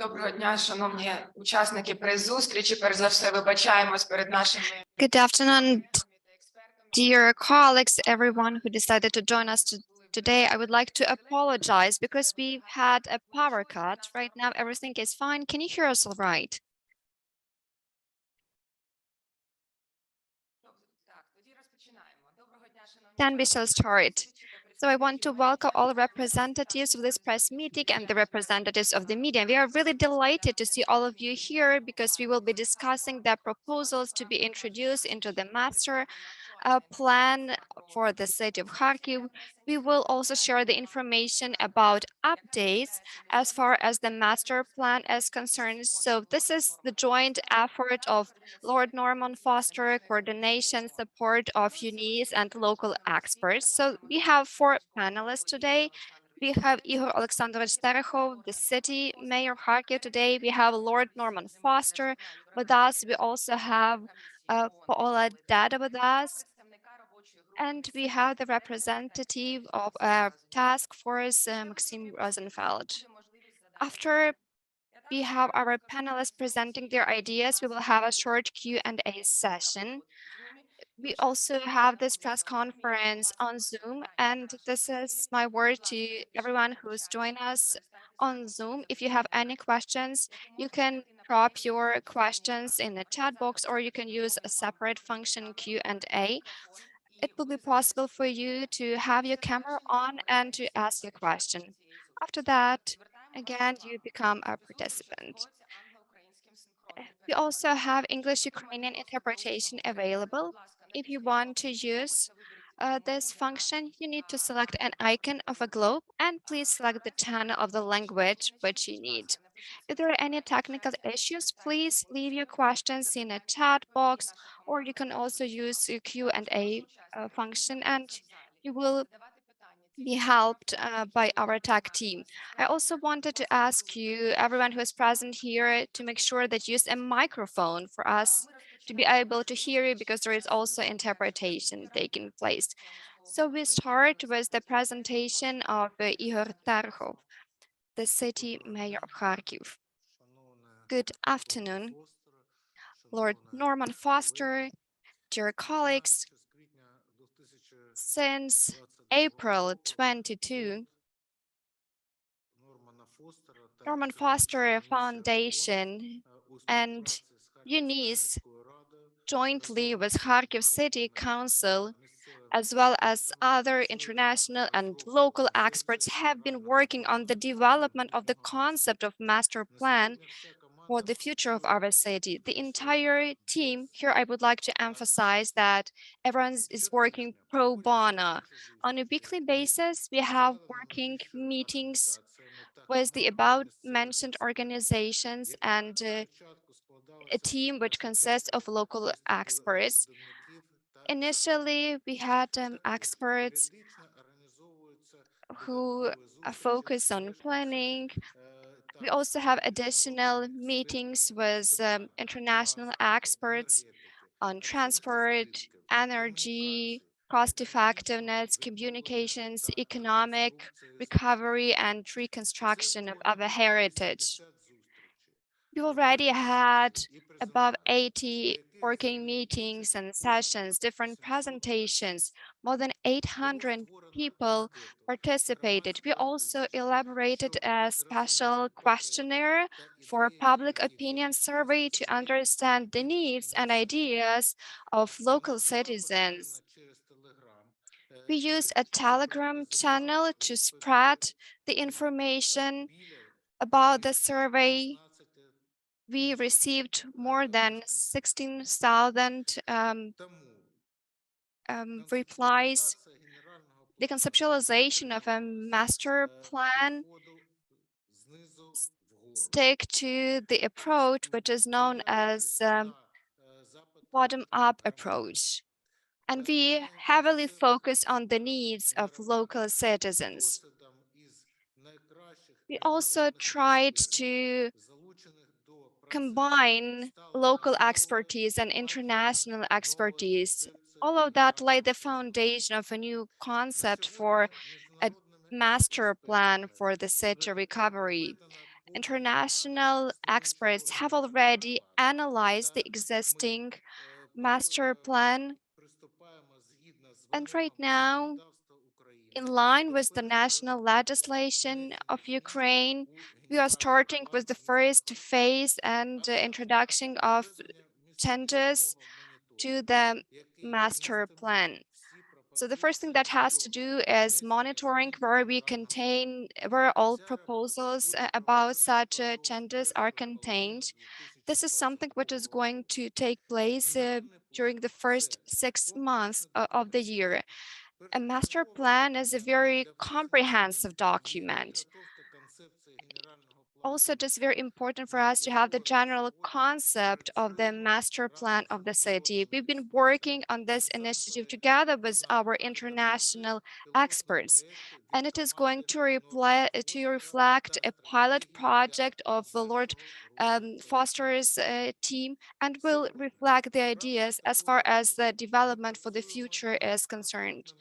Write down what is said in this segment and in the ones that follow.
Доброго дня, шановні учасники прес-зустрічі. Перш за все, вибачаємось перед нашими. Good afternoon, dear colleagues, everyone who decided to join us today. I would like to apologize because we've had a power cut. Right now, everything is fine. Can you hear us all right? Then we shall start. So I want to welcome all representatives of this press meeting and the representatives of the media. We are really delighted to see all of you here because we will be discussing the proposals to be introduced into the master plan for the city of Kharkiv. We will also share the information about updates as far as the master plan is concerned. So this is the joint effort of Lord Norman Foster, coordination, support of UNECE and local experts. So we have 4 panelists today. We have Ihor Terekhov, the city mayor of Kharkiv today. We have Lord Norman Foster with us. We also have Paola Deda with us. And we have the representative of a task force, Maxim Rozenfield. After we have our panelists presenting their ideas, we will have a short Q&A session. We also have this press conference on Zoom, and this is my word to everyone who's joined us on Zoom. If you have any questions, you can drop your questions in the chat box, or you can use a separate function Q&A. It will be possible for you to have your camera on and to ask a question. After that, again, you become a participant. We also have English-Ukrainian interpretation available. If you want to use this function, you need to select an icon of a globe and please select the channel of the language which you need. If there are any technical issues, please leave your questions in a chat box, or you can also use the Q&A function and you will be helped by our tech team. I also wanted to ask you, everyone who is present here, to make sure that you use a microphone for us to be able to hear you, because there is also interpretation taking place. So we start with the presentation of Ihor Terekhov, the city mayor of Kharkiv. Good afternoon, Lord Norman Foster, dear colleagues. Since April 22, Norman Foster Foundation and UNECE, jointly with Kharkiv City Council, as well as other international and local experts, have been working on the development of the concept of master plan for the future of our city. The entire team here, I would like to emphasize that everyone is working pro bono. On a weekly basis, we have working meetings with the above mentioned organizations and a team which consists of local experts. Initially, we had experts who focus on planning. We also have additional meetings with international experts on transport, energy, cost effectiveness, communications, economic recovery, and reconstruction of our heritage. We already had above 80 working meetings and sessions, different presentations. More than 800 people participated. We also elaborated a special questionnaire for a public opinion survey to understand the needs and ideas of local citizens. We used a Telegram channel to spread the information about the survey. We received more than 16,000 replies. The conceptualization of a master plan stick to the approach which is known as bottom-up approach. And we heavily focus on the needs of local citizens. We also tried to combine local expertise and international expertise. All of that laid the foundation of a new concept for a master plan for the city recovery. International experts have already analyzed the existing master plan, and right now, in line with the national legislation of Ukraine, we are starting with the first phase and introduction of changes to the master plan. So the first thing that has to do is monitoring where all proposals about such changes are contained. This is something which is going to take place during the first 6 months of the year. A master plan is a very comprehensive document. Also, it is very important for us to have the general concept of the master plan of the city. We've been working on this initiative together with our international experts, and it is going to reflect a pilot project of the Lord Foster's team, and will reflect the ideas as far as the development for the future is concerned.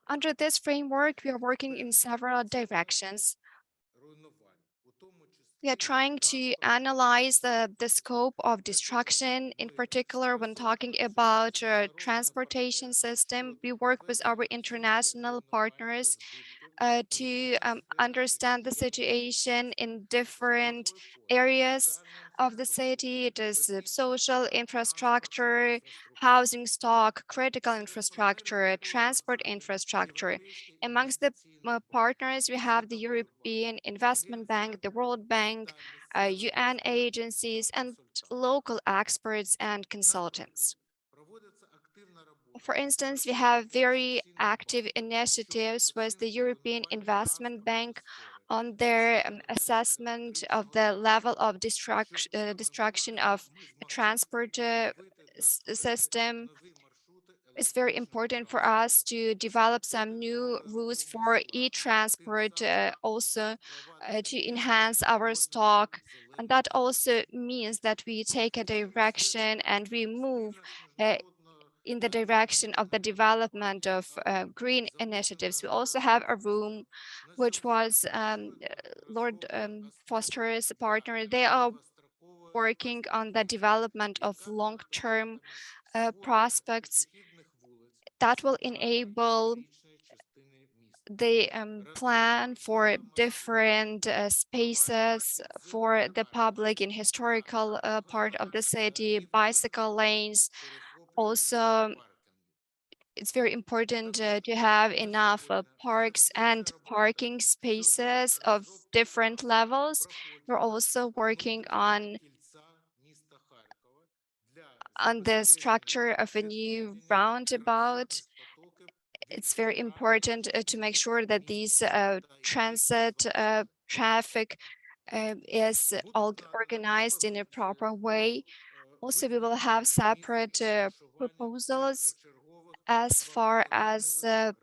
Under this framework, we are working in several directions. We are trying to analyze the scope of destruction, in particular when talking about transportation system. We work with our international partners to understand the situation in different areas of the city. It is social infrastructure, housing stock, critical infrastructure, transport infrastructure. Amongst the partners, we have the European Investment Bank, the World Bank, UN agencies, and local experts and consultants. For instance, we have very active initiatives with the European Investment Bank on their assessment of the level of destruction of a transport system. It's very important for us to develop some new routes for e-transport, also to enhance our stock. And that also means that we take a direction and we move in the direction of the development of green initiatives. We also have a room which was Lord Foster's partner. They are working on the development of long-term prospects that will enable the plan for different spaces for the public in historical part of the city, bicycle lanes. Also, it's very important to have enough parks and parking spaces of different levels. We're also working on the structure of a new roundabout. It's very important to make sure that these transit traffic is all organized in a proper way. Also, we will have separate proposals as far as the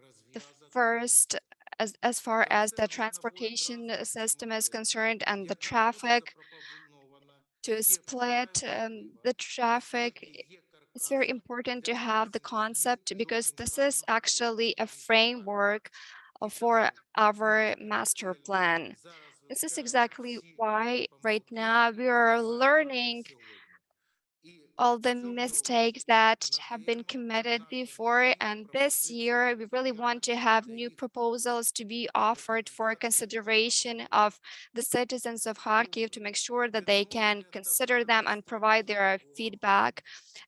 first as far as the transportation system is concerned and the traffic, to split the traffic. It's very important to have the concept because this is actually a framework for our master plan. This is exactly why right now we are learning all the mistakes that have been committed before. And this year, we really want to have new proposals to be offered for consideration of the citizens of Kharkiv to make sure that they can consider them and provide their feedback.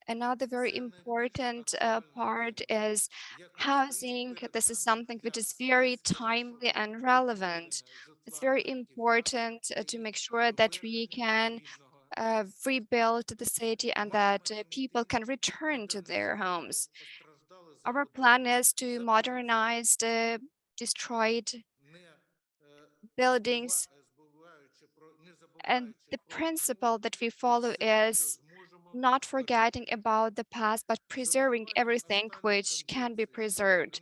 Another very important part is housing. This is something which is very timely and relevant. It's very important to make sure that we can rebuild the city and that people can return to their homes. Our plan is to modernize the destroyed buildings, and the principle that we follow is not forgetting about the past, but preserving everything which can be preserved,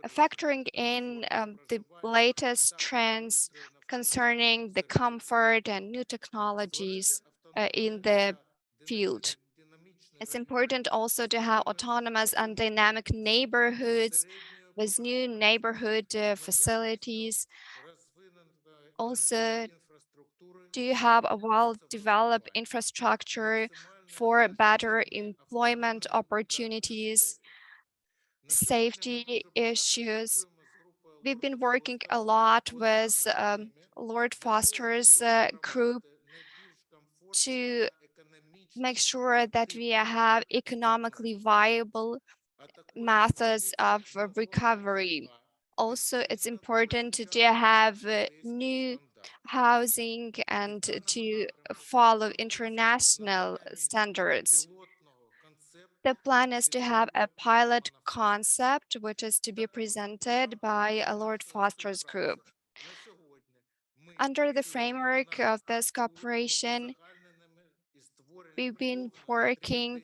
factoring in the latest trends concerning the comfort and new technologies in the field. It's important also to have autonomous and dynamic neighborhoods with new neighborhood facilities. Also, to have a well-developed infrastructure for better employment opportunities, safety issues. We've been working a lot with Lord Foster's group to make sure that we have economically viable methods of recovery. Also, it's important to have new housing and to follow international standards. The plan is to have a pilot concept, which is to be presented by a Lord Foster's group. Under the framework of this cooperation, we've been working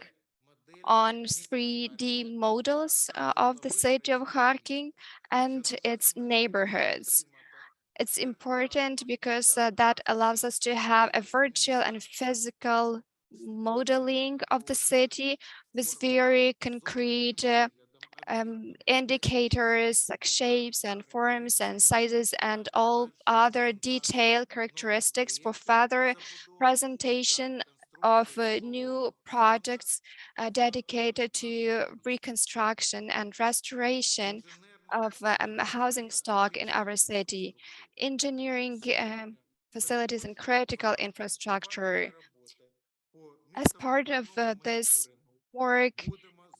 on 3D models of the city of Kharkiv and its neighborhoods. It's important because that allows us to have a virtual and physical modeling of the city with very concrete indicators like shapes and forms and sizes and all other detailed characteristics for further presentation of new projects dedicated to reconstruction and restoration of housing stock in our city, engineering facilities and critical infrastructure. As part of this work,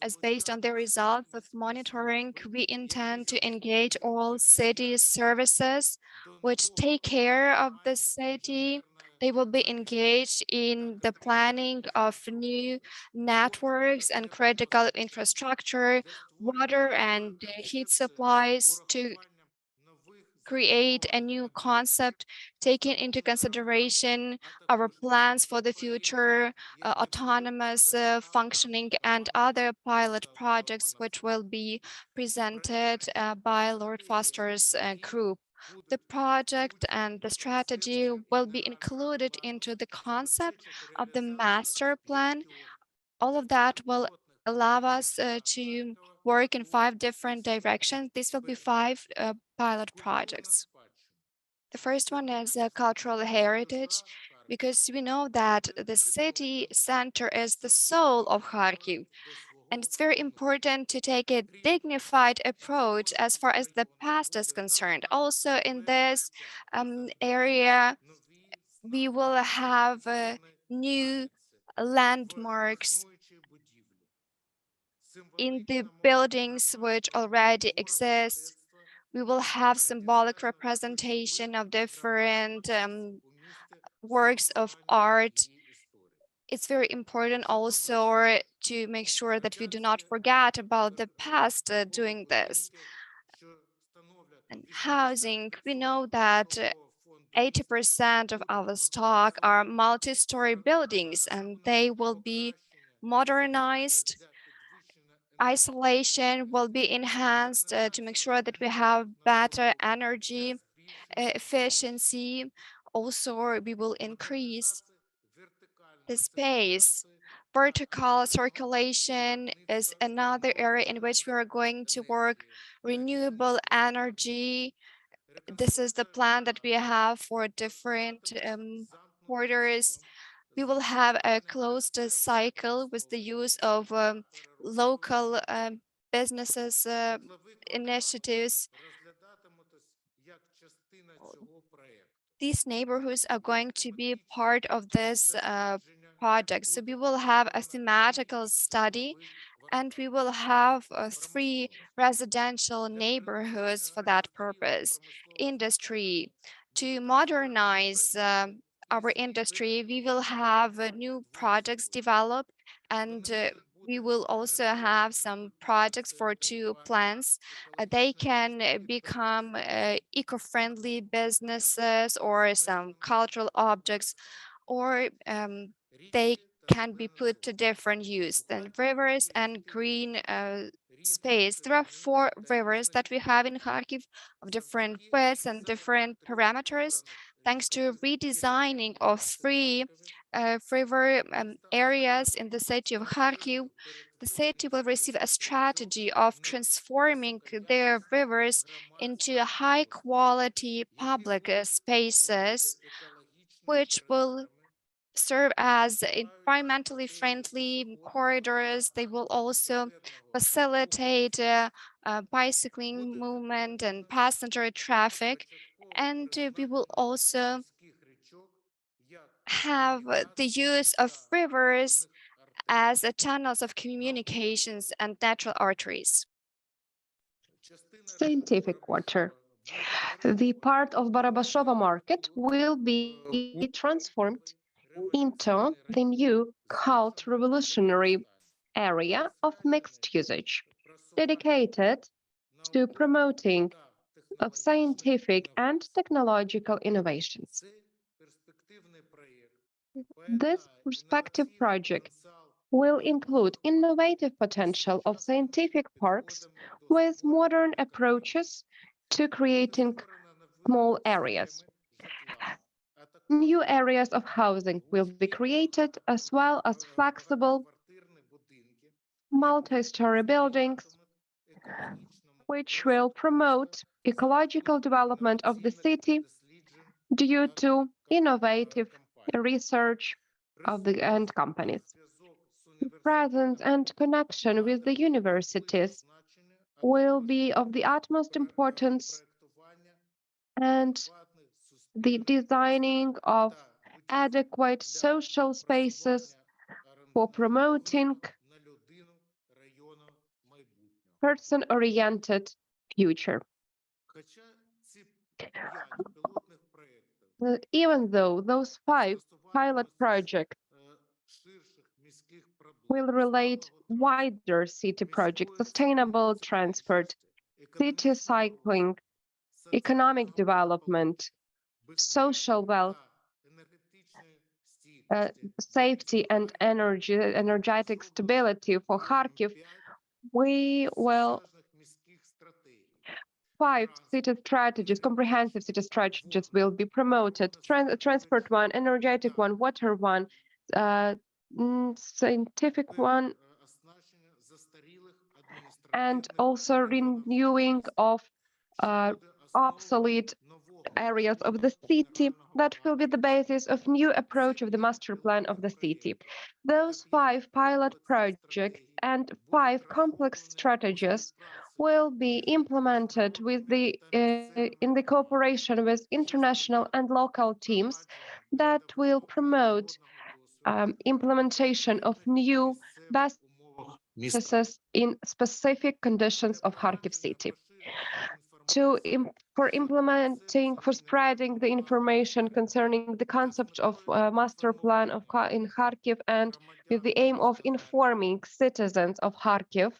as based on the results of monitoring, we intend to engage all city services which take care of the city. They will be engaged in the planning of new networks and critical infrastructure, water and heat supplies to create a new concept, taking into consideration our plans for the future, autonomous functioning, and other pilot projects which will be presented by Lord Foster's group. The project and the strategy will be included into the concept of the master plan. All of that will allow us to work in 5 different directions. These will be 5 pilot projects. The first one is cultural heritage, because we know that the city center is the soul of Kharkiv. And it's very important to take a dignified approach as far as the past is concerned. Also, in this area, we will have new landmarks in the buildings which already exist. We will have symbolic representation of different works of art. It's very important also to make sure that we do not forget about the past doing this. And housing, we know that 80% of our stock are multi-story buildings and they will be modernized. Isolation will be enhanced to make sure that we have better energy efficiency. Also, we will increase the space. Vertical circulation is another area in which we are going to work. Renewable energy. This is the plan that we have for different quarters. We will have a closed cycle with the use of local businesses initiatives. These neighborhoods are going to be part of this project. So we will have a thematical study and we will have 3 residential neighborhoods for that purpose. Industry. To modernize our industry, we will have new projects developed and we will also have some projects for 2 plants. They can become eco-friendly businesses or some cultural objects, or they can be put to different use. Then rivers and green space. There are 4 rivers that we have in Kharkiv of different widths and different parameters. Thanks to redesigning of 3 river areas in the city of Kharkiv, the city will receive a strategy of transforming their rivers into high quality public spaces which will serve as environmentally friendly corridors. They will also facilitate bicycling movement and passenger traffic. And we will also have the use of rivers as channels of communications and natural arteries. Scientific quarter. The part of Barabashova market will be transformed into the new cult revolutionary area of mixed usage, dedicated to promoting of scientific and technological innovations. This perspective project will include innovative potential of scientific parks with modern approaches to creating small areas. New areas of housing will be created, as well as flexible multi-story buildings, which will promote ecological development of the city due to innovative research of the end companies. Presence and connection with the universities will be of the utmost importance, and the designing of adequate social spaces for promoting person-oriented future. Even though those 5 pilot projects will relate wider city projects, sustainable transport, city cycling, economic development, social wealth, safety and energetic stability for Kharkiv, we will 5 city strategies, comprehensive city strategies will be promoted. Transport one, energetic one, water one, scientific one, and also renewing of obsolete areas of the city that will be the basis of new approach of the master plan of the city. Those 5 pilot projects and 5 complex strategies will be implemented with in the cooperation with international and local teams that will promote implementation of new best practices in specific conditions of Kharkiv city. For spreading the information concerning the concept of master plan in Kharkiv, and with the aim of informing citizens of Kharkiv,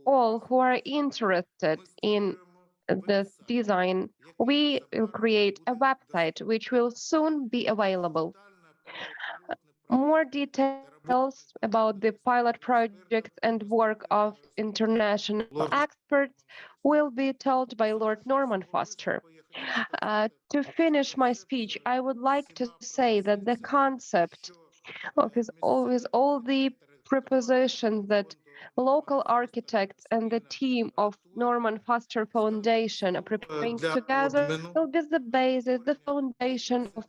all who are interested in this design, we will create a website which will soon be available. More details about the pilot project and work of international experts will be told by Lord Norman Foster. To finish my speech, I would like to say that the concept of all the propositions that local architects and the team of Norman Foster Foundation are preparing together will be the basis, the foundation of,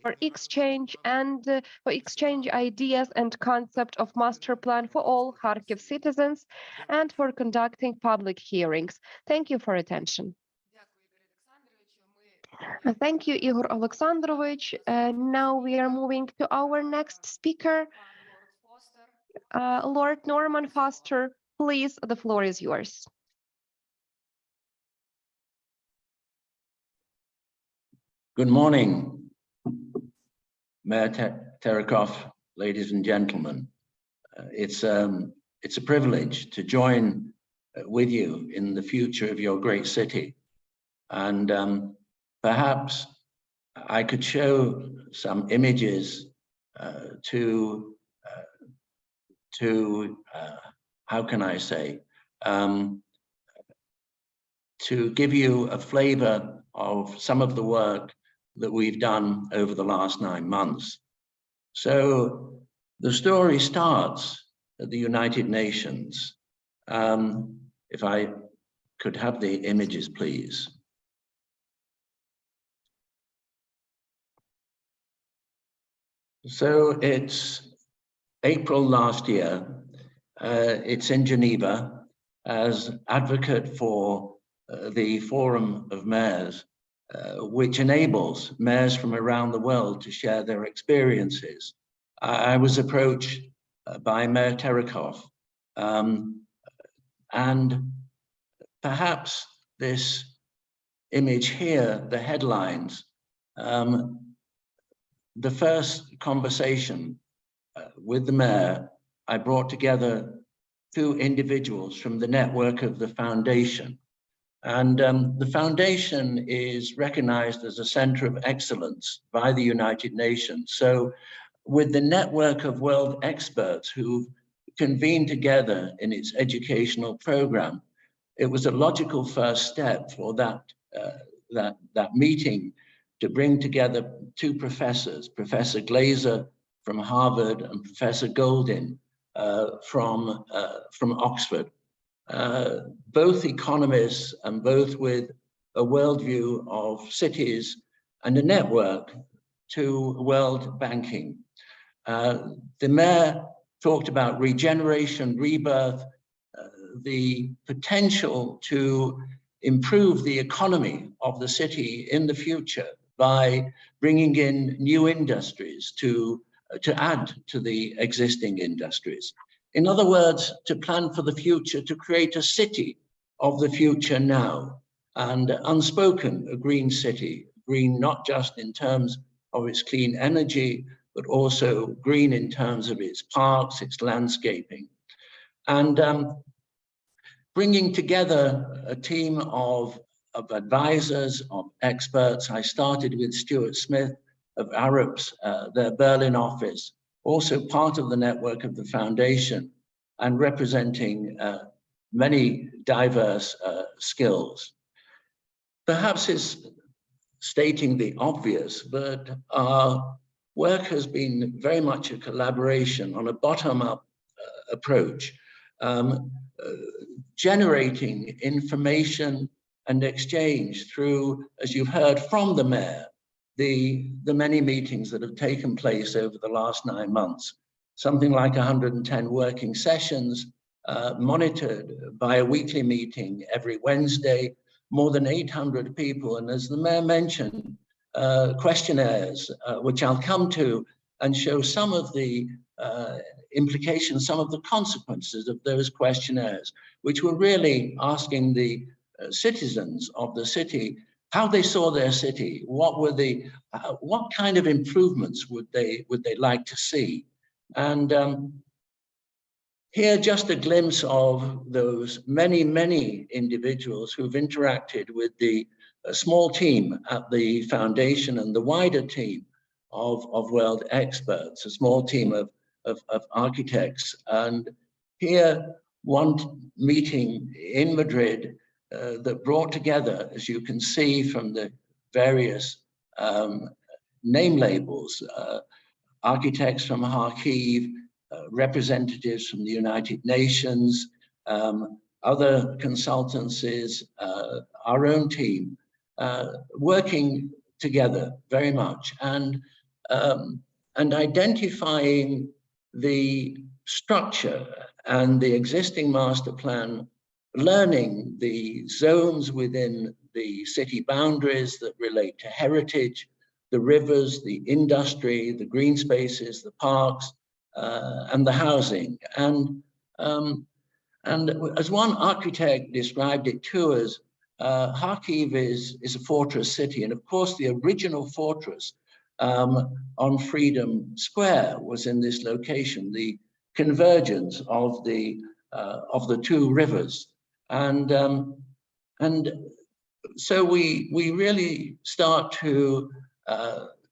for exchange and for exchange ideas and concept of master plan for all Kharkiv citizens, and for conducting public hearings. Thank you for attention. Thank you, Ihor Alexandrovich. Now we are moving to our next speaker, Lord Norman Foster. Please, the floor is yours. Good morning, Mayor Terekhov, ladies and gentlemen. It's a privilege to join with you in the future of your great city. And perhaps I could show some images to how can I say, to give you a flavor of some of the work that we've done over the last 9 months. So the story starts at the United Nations. If I could have the images, please. So it's April last year. It's in Geneva as advocate for the Forum of Mayors, which enables mayors from around the world to share their experiences. I was approached by Mayor Terekhov, and perhaps this image here, the headlines, the first conversation with the mayor, I brought together 2 individuals from the network of the foundation. And the foundation is recognized as a center of excellence by the United Nations. So with the network of world experts who convened together in its educational program, it was a logical first step for that meeting to bring together 2 professors, Professor Glaser from Harvard and Professor Goldin from Oxford. Both economists and both with a worldview of cities and a network to world banking. The mayor talked about regeneration, rebirth, the potential to improve the economy of the city in the future by bringing in new industries to add to the existing industries. In other words, to plan for the future, to create a city of the future now, and unspoken, a green city, green not just in terms of its clean energy, but also green in terms of its parks, its landscaping. And bringing together a team of advisors, of experts. I started with Stuart Smith of ARUP's, their Berlin office, also part of the network of the foundation and representing many diverse skills. Perhaps it's stating the obvious, but our work has been very much a collaboration on a bottom-up approach, generating information and exchange through, as you've heard from the mayor, the many meetings that have taken place over the last 9 months, something like 110 working sessions, monitored by a weekly meeting every Wednesday, more than 800 people. And as the mayor mentioned, questionnaires, which I'll come to and show some of the implications, some of the consequences of those questionnaires, which were really asking the citizens of the city how they saw their city, what kind of improvements would they like to see. And here, just a glimpse of those many individuals who've interacted with the small team at the foundation and the wider team of world experts, a small team of architects. And here, one meeting in Madrid that brought together, as you can see from the various name labels, architects from Kharkiv, representatives from the United Nations, other consultancies, our own team, working together very much and identifying the structure and the existing master plan, learning the zones within the city boundaries that relate to heritage, the rivers, the industry, the green spaces, the parks, and the housing. And as one architect described it to us, Kharkiv is a fortress city. And of course, the original fortress on Freedom Square was in this location, the convergence of the 2 rivers. And so we really start to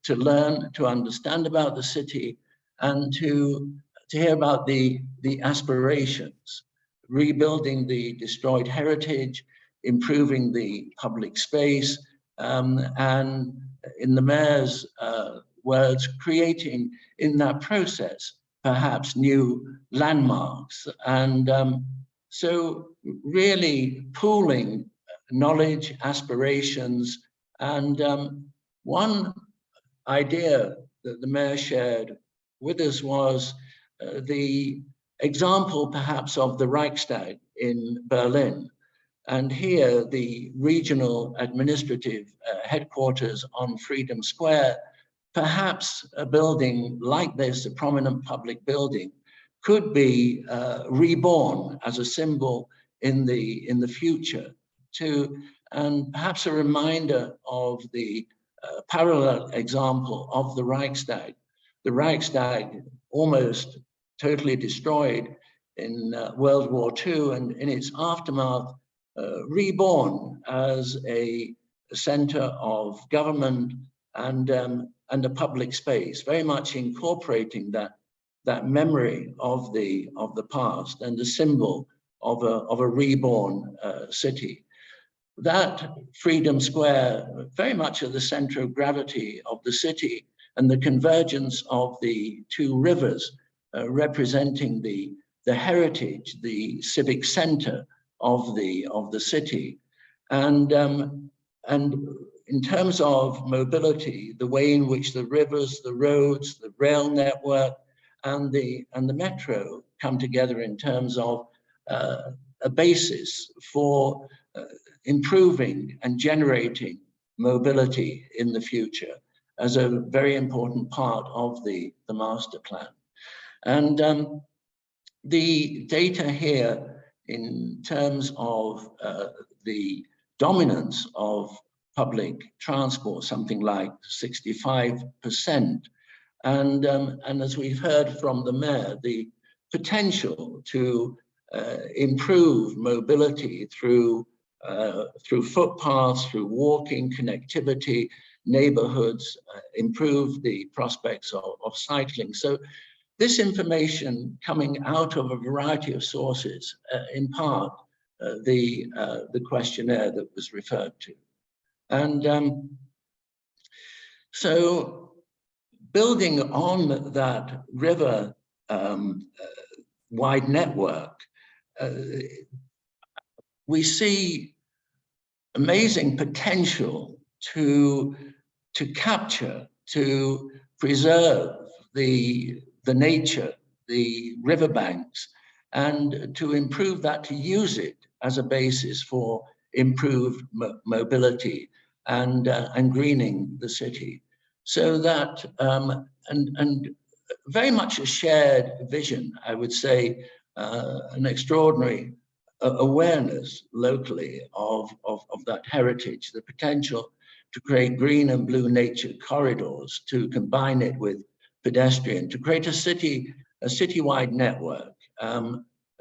learn, to understand about the city and to hear about the aspirations, rebuilding the destroyed heritage, improving the public space, and in the mayor's words, creating in that process, perhaps new landmarks. And so really pooling knowledge, aspirations, and one idea that the mayor shared with us was the example perhaps of the Reichstag in Berlin. And here the regional administrative headquarters on Freedom Square, perhaps a building like this, a prominent public building, could be reborn as a symbol in the future and perhaps a reminder of the parallel example of the Reichstag. The Reichstag almost totally destroyed in World War II, and in its aftermath, reborn as a center of government and a public space, very much incorporating that memory of the past and the symbol of a reborn city. That Freedom Square, very much at the center of gravity of the city, and the convergence of the two rivers representing the heritage, the civic center of the city. And in terms of mobility, the way in which the rivers, the roads, the rail network, and the metro come together in terms of a basis for improving and generating mobility in the future as a very important part of the master plan. And the data here in terms of the dominance of public transport, something like 65%. And as we've heard from the mayor, the potential to improve mobility through footpaths, through walking, connectivity, neighborhoods, improve the prospects of cycling. So this information coming out of a variety of sources, in part the questionnaire that was referred to. And so building on that river wide network, we see amazing potential to capture, to preserve the nature, the riverbanks, and to improve that, to use it as a basis for improved mobility and greening the city. So that, and very much a shared vision, I would say, an extraordinary awareness locally of that heritage, the potential to create green and blue nature corridors, to combine it with pedestrian, to create a citywide network.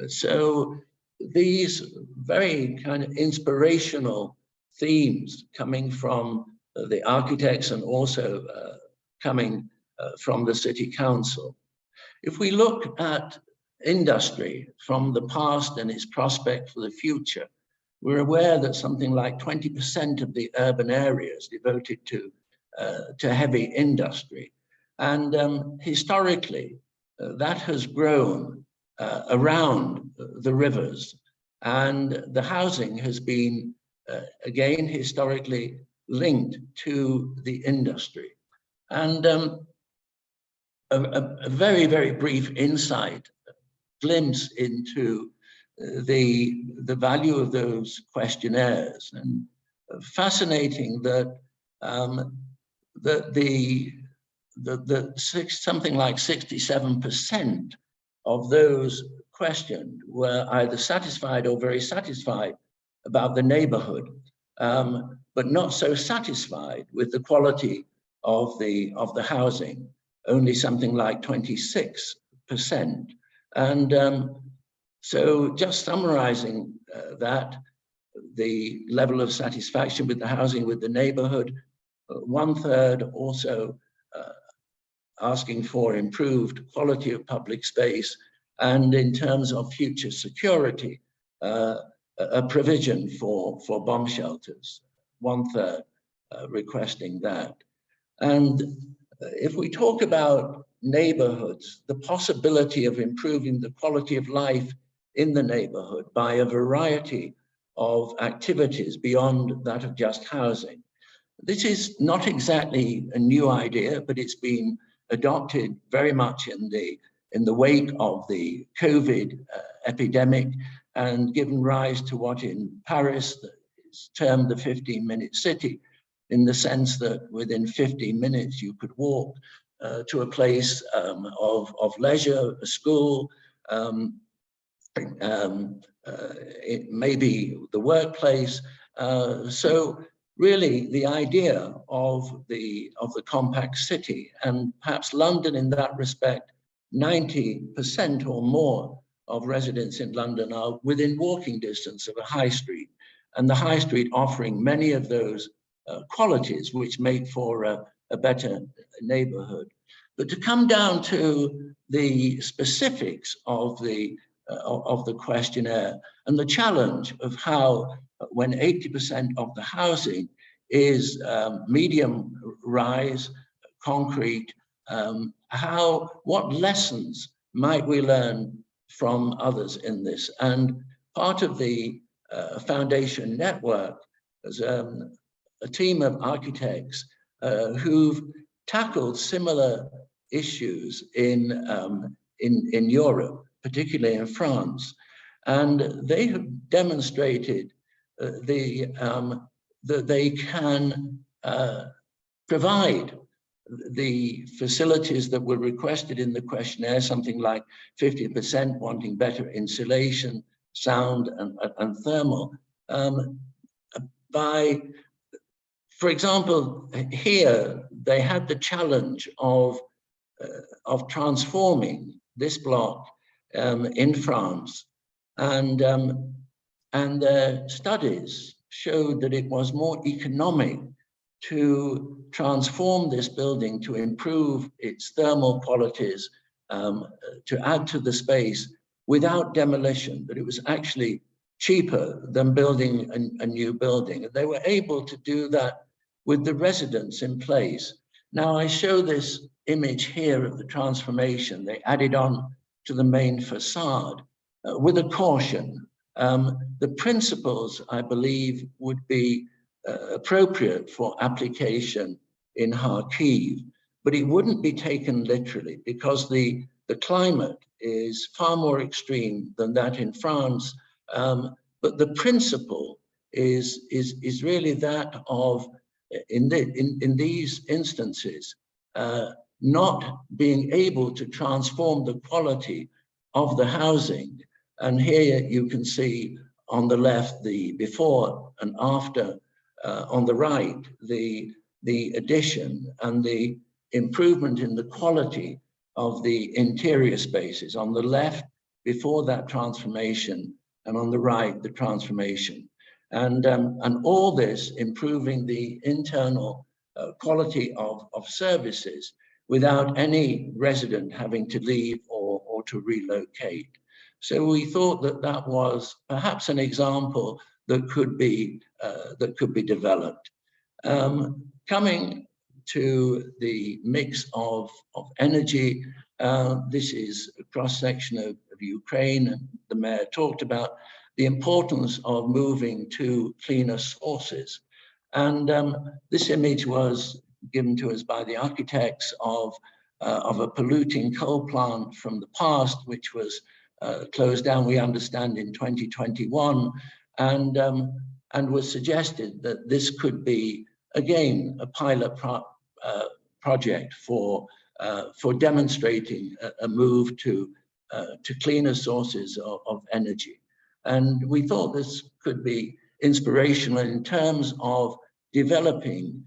So these very kind of inspirational themes coming from the architects and also coming from the city council. If we look at industry from the past and its prospect for the future, we're aware that something like 20% of the urban areas devoted to heavy industry. And historically, that has grown around the rivers, and the housing has been, again, historically linked to the industry. And a very, very brief insight, glimpse into the value of those questionnaires, and fascinating that something like 67% of those questioned were either satisfied or very satisfied about the neighborhood, but not so satisfied with the quality of the housing, only something like 26%. And so just summarizing that, the level of satisfaction with the housing, with the neighborhood, 1/3 also asking for improved quality of public space, and in terms of future security, a provision for bomb shelters, 1/3 requesting that. And if we talk about neighborhoods, the possibility of improving the quality of life in the neighborhood by a variety of activities beyond that of just housing. This is not exactly a new idea, but it's been adopted very much in the wake of the COVID epidemic, and given rise to what in Paris is termed the 15-minute city, in the sense that within 15 minutes you could walk to a place of leisure, a school, it may be the workplace. So really the idea of the compact city, and perhaps London in that respect, 90% or more of residents in London are within walking distance of a high street, and the high street offering many of those qualities which make for a better neighborhood. But to come down to the specifics of the questionnaire and the challenge of how, when 80% of the housing is medium rise, concrete, what lessons might we learn from others in this? And part of the foundation network is a team of architects who've tackled similar issues in Europe, particularly in France, and they have demonstrated that they can provide the facilities that were requested in the questionnaire, something like 50% wanting better insulation, sound, and thermal. For example, here they had the challenge of transforming this block in France, and their studies showed that it was more economic to transform this building to improve its thermal qualities, to add to the space without demolition, that it was actually cheaper than building a new building. And they were able to do that with the residents in place. Now I show this image here of the transformation they added on to the main facade with a caution. The principles, I believe, would be appropriate for application in Kharkiv, but it wouldn't be taken literally because the climate is far more extreme than that in France. But the principle is really that of, in these instances, not being able to transform the quality of the housing. And here you can see on the left the before and after, on the right the addition and the improvement in the quality of the interior spaces. On the left, before that transformation, and on the right, the transformation. And all this improving the internal quality of services without any resident having to leave or to relocate. So we thought that that was perhaps an example that could be developed. Coming to the mix of energy, this is a cross-section of Ukraine, and the mayor talked about the importance of moving to cleaner sources. And this image was given to us by the architects of a polluting coal plant from the past, which was closed down, we understand, in 2021, and was suggested that this could be, again, a pilot project for demonstrating a move to cleaner sources of energy. And we thought this could be inspirational in terms of developing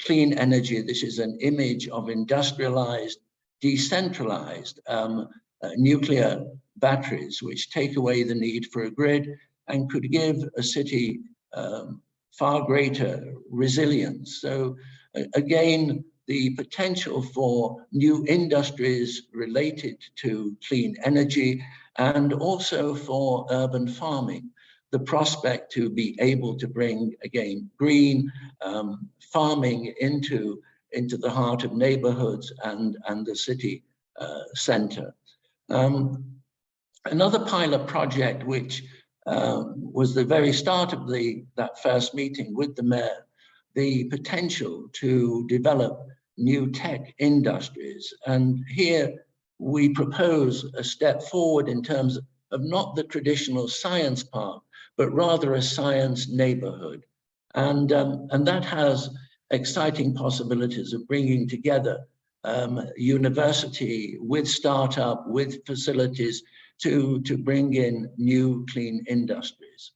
clean energy. This is an image of industrialized, decentralized nuclear batteries, which take away the need for a grid and could give a city far greater resilience. So again, the potential for new industries related to clean energy, and also for urban farming, the prospect to be able to bring, again, green farming into the heart of neighborhoods and the city center. Another pilot project, which was the very start of that first meeting with the mayor, the potential to develop new tech industries. And here we propose a step forward in terms of not the traditional science park, but rather a science neighborhood. And that has exciting possibilities of bringing together university with startup, with facilities to bring in new clean industries.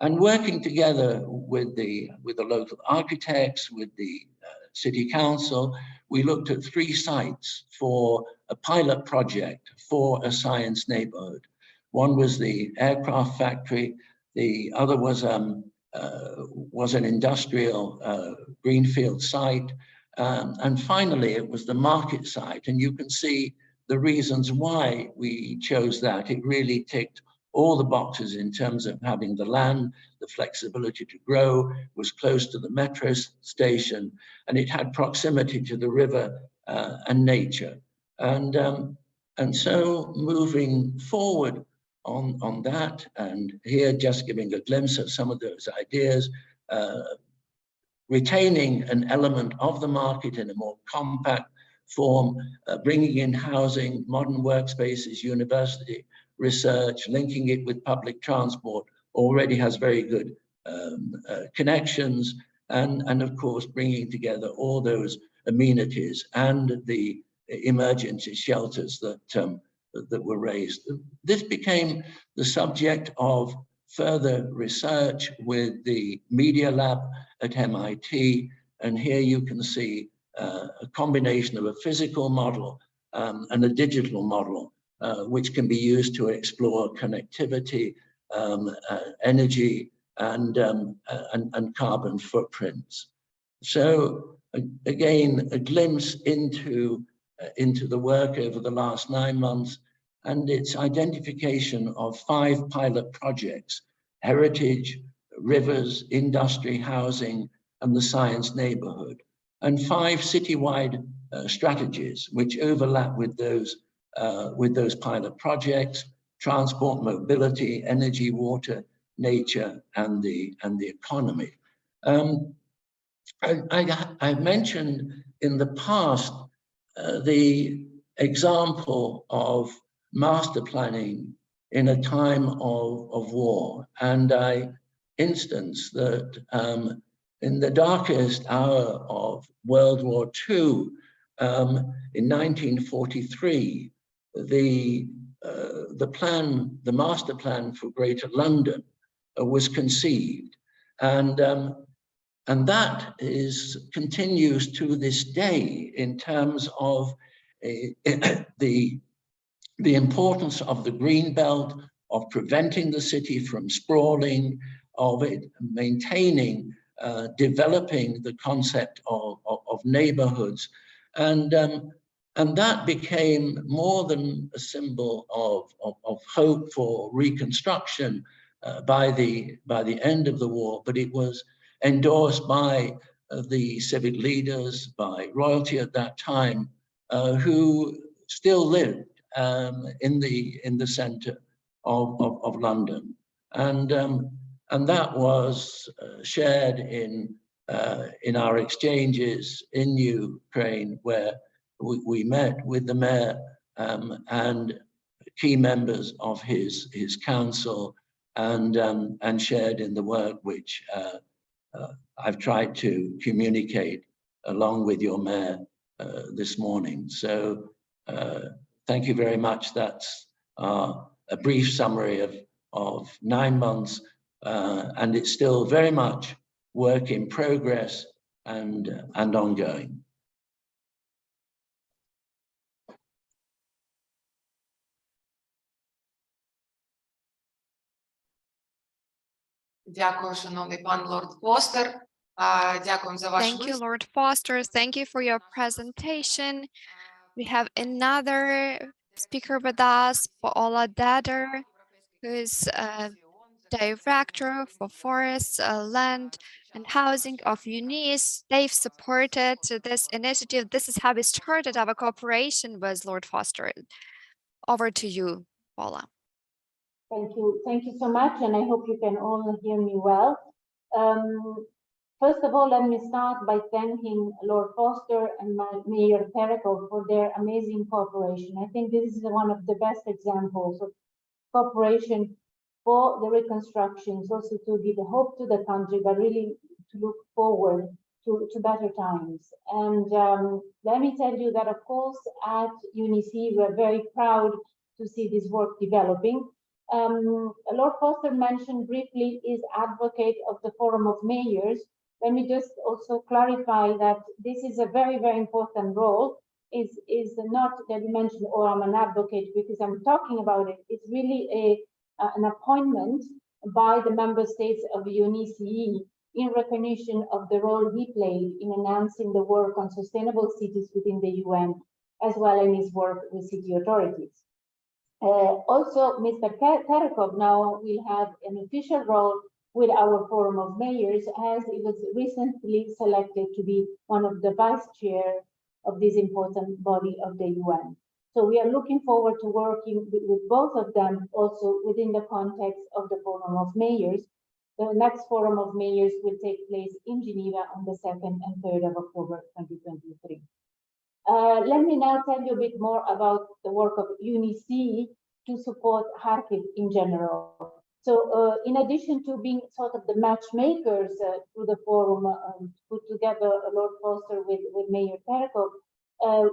And working together with the local architects, with the city council, we looked at 3 sites for a pilot project for a science neighborhood. One was the aircraft factory, the other was an industrial greenfield site, and finally it was the market site. And you can see the reasons why we chose that. It really ticked all the boxes in terms of having the land, the flexibility to grow, was close to the metro station, and it had proximity to the river and nature. And so moving forward on that, and here just giving a glimpse of some of those ideas, retaining an element of the market in a more compact form, bringing in housing, modern workspaces, university, research, linking it with public transport, already has very good connections, and of course, bringing together all those amenities and the emergency shelters that were raised. This became the subject of further research with the Media Lab at MIT, and here you can see a combination of a physical model and a digital model, which can be used to explore connectivity, energy, and carbon footprints. So again, a glimpse into the work over the last 9 months and its identification of 5 pilot projects: heritage, rivers, industry, housing, and the science neighborhood, and 5 citywide strategies which overlap with those pilot projects: transport, mobility, energy, water, nature, and the economy. I mentioned in the past the example of master planning in a time of war, and I instance that in the darkest hour of World War II, in 1943, the master plan for Greater London was conceived, and that continues to this day in terms of the importance of the green belt, of preventing the city from sprawling, of it maintaining, developing the concept of neighborhoods, and that became more than a symbol of hope for reconstruction by the end of the war, but it was endorsed by the civic leaders, by royalty at that time, who still lived in the center of London, and that was shared in our exchanges in Ukraine, where we met with the mayor and key members of his council, and shared in the work which I've tried to communicate along with your mayor this morning. So thank you very much. That's a brief summary of 9 months, and it's still very much work in progress and ongoing. Дякую, шановний пан Лорд Постер. Дякуємо за ваш Thank you, виступ. Lord Foster. Thank you for your presentation. We have another speaker with us, Paola Deda, who is Director for Forests, Land and Housing of UNECE. They've supported this initiative. This is how we started our cooperation with Lord Foster. Over to you, Paola. Thank you so much, and I hope you can all hear me well. First of all, let me start by thanking Lord Foster and Mayor Terekhov for their amazing cooperation. I think this is one of the best examples of cooperation for the reconstructions, also to give hope to the country, but really to look forward to better times. And let me tell you that, of course, at UNECE, we're very proud to see this work developing. Lord Foster mentioned briefly his advocate of the Forum of Mayors. Let me just also clarify that this is a very, very important role. Is not that you mentioned, oh, I'm an advocate because I'm talking about it. It's really an appointment by the member states of UNECE in recognition of the role he played in enhancing the work on sustainable cities within the UN, as well as in his work with city authorities. Also, Mr. Terekhov now will have an official role with our Forum of Mayors, as he was recently selected to be one of the vice chair of this important body of the UN. So we are looking forward to working with both of them, also within the context of the Forum of Mayors. The next Forum of Mayors will take place in Geneva on the 2nd and 3rd of October 2023. Let me now tell you a bit more about the work of UNECE to support Kharkiv in general. So in addition to being sort of the matchmakers through the forum, put together Lord Foster with Mayor Terekhov,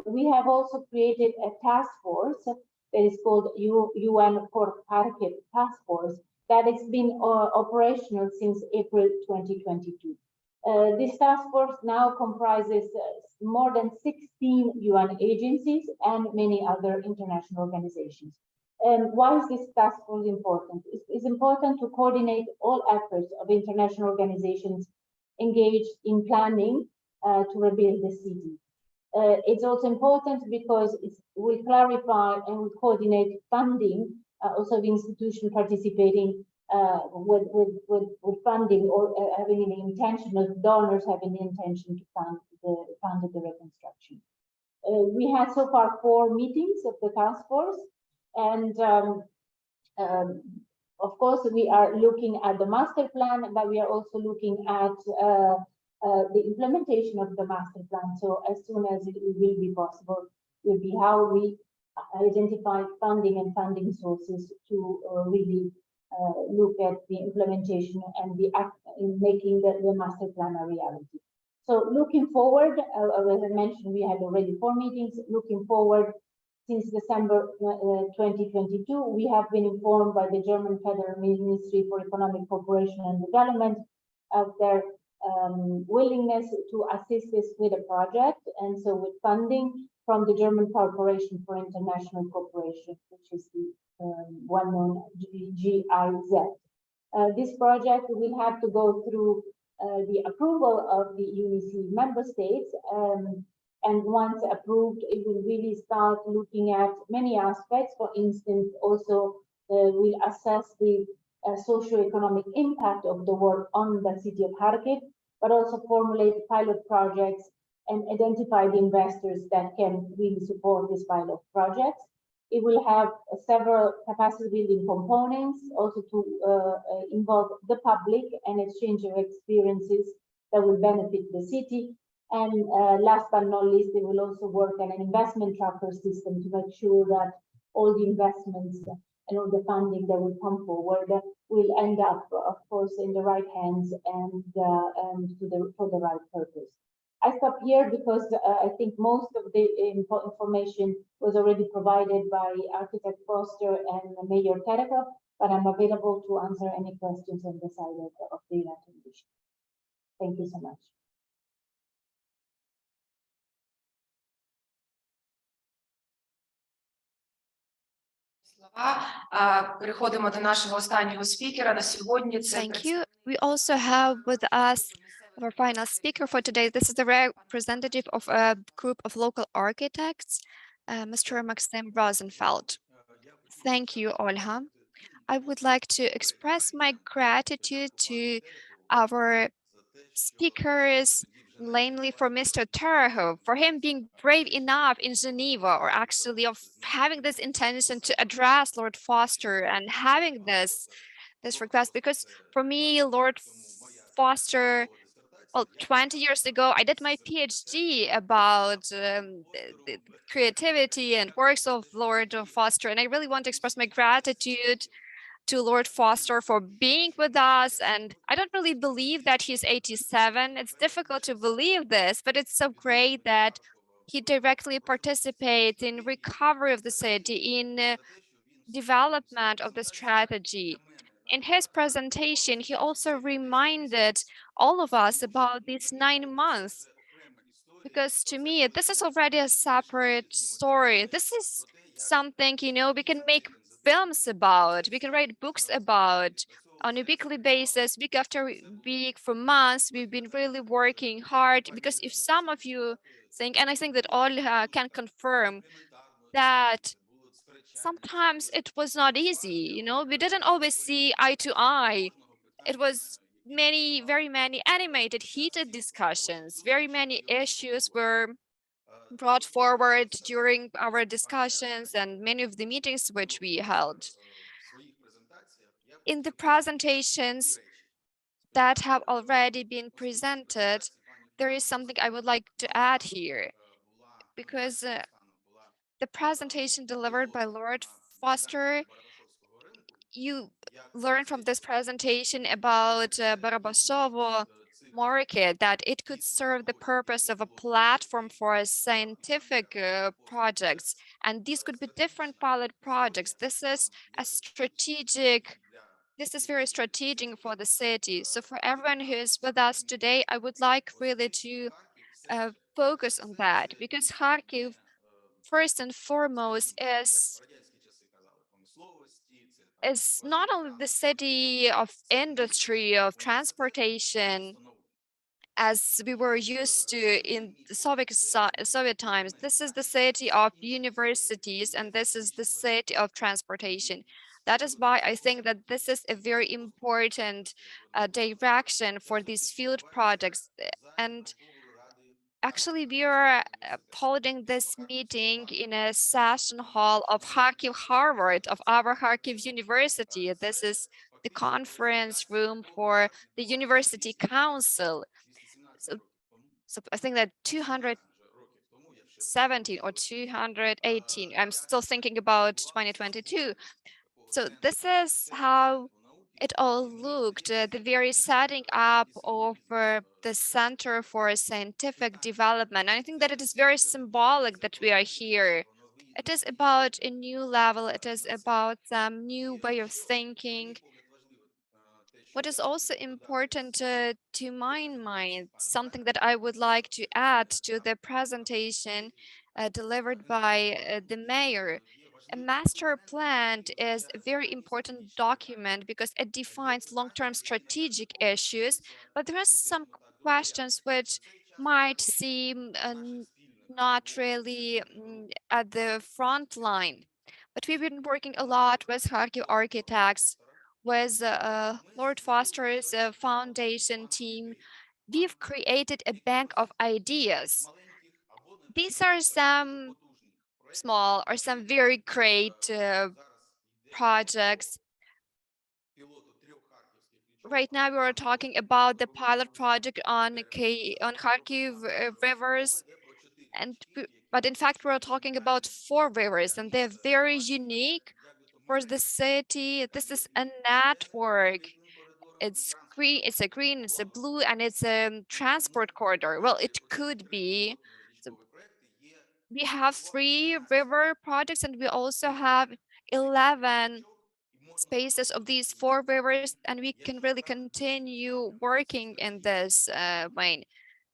we have also created a task force that is called UN4Kharkiv Task Force that has been operational since April 2022. This task force now comprises more than 16 UN agencies and many other international organizations. And why is this task force important? It's important to coordinate all efforts of international organizations engaged in planning to rebuild the city. It's also important because it will clarify and will coordinate funding, also the institution participating with funding or having an intention of donors having the intention to fund the reconstruction. We had so far 4 meetings of the task force, and of course we are looking at the master plan, but we are also looking at the implementation of the master plan. So as soon as it will be possible, will be how we identify funding and funding sources to really look at the implementation and the act in making the master plan a reality. So looking forward, as I mentioned, we had already 4 meetings. Looking forward, since December 2022, we have been informed by the German Federal Ministry for Economic Cooperation and Development of their willingness to assist us with a project, and so with funding from the German Corporation for International Cooperation, which is the well-known GIZ. This project will have to go through the approval of the UNECE member states, and once approved, it will really start looking at many aspects. For instance, also we'll assess the socio-economic impact of the work on the city of Kharkiv, but also formulate pilot projects and identify the investors that can really support these pilot projects. It will have several capacity building components, also to involve the public and exchange of experiences that will benefit the city. And last but not least, they will also work on an investment tracker system to make sure that all the investments and all the funding that will come forward will end up, of course, in the right hands and for the right purpose. I stop here because I think most of the information was already provided by Architect Foster and Mayor Terekhov, but I'm available to answer any questions on the side of the United Nations. Thank you so much. Переходимо до нашого останнього спікера на сьогодні. Thank you. We also have with us our final speaker for today. This is the representative of a group of local architects, Mr. Maxim Rozenfield. Thank you, Olha. I would like to express my gratitude to our speakers, namely for Mr. Terekhov, for him being brave enough in Geneva, or actually of having this intention to address Lord Foster and having this request, because for me, Lord Foster Well, 20 years ago, I did my PhD about the creativity and works of Lord Foster, and I really want to express my gratitude to Lord Foster for being with us. And I don't really believe that he's 87. It's difficult to believe this, but it's so great that he directly participates in recovery of the city, in development of the strategy. In his presentation, he also reminded all of us about these 9 months, because to me, this is already a separate story. This is something, we can make films about, we can write books about on a weekly basis, week after week, for months. We've been really working hard, because if some of you think, and I think that all can confirm, that sometimes it was not easy, we didn't always see eye to eye. It was very many animated, heated discussions. Very many issues were brought forward during our discussions and many of the meetings which we held. In the presentations that have already been presented, there is something I would like to add here, because the presentation delivered by Lord Foster, you learn from this presentation about Barabasovo market, that it could serve the purpose of a platform for scientific projects. And these could be different pilot projects. This is very strategic for the city. So for everyone who is with us today, I would like really to focus on that, because Kharkiv, first and foremost, is not only the city of industry, of transportation, as we were used to in the Soviet times. This is the city of universities, and this is the city of transportation. That is why I think that this is a very important direction for these field projects. And actually, we are holding this meeting in a session hall of Kharkiv Harvard, of our Kharkiv University. This is the conference room for the University Council. So I think that 217 or 218, I'm still thinking about 2022. So this is how it all looked, the very setting up of the Center for Scientific Development. And I think that it is very symbolic that we are here. It is about a new level. It is about some new way of thinking. What is also important to my mind, something that I would like to add to the presentation delivered by the mayor. A master plan is a very important document because it defines long-term strategic issues, but there are some questions which might seem not really at the front line. But we've been working a lot with Kharkiv architects, with Lord Foster's foundation team. We've created a bank of ideas. These are some small or some very great projects. Right now, we are talking about the pilot project on Kharkiv rivers, but in fact, we're talking about 4 rivers, and they're very unique for the city. This is a network. It's green, it's a blue, and it's a transport corridor. Well, it could be. So we have 3 river projects, and we also have 11 spaces of these 4 rivers, and we can really continue working in this vein.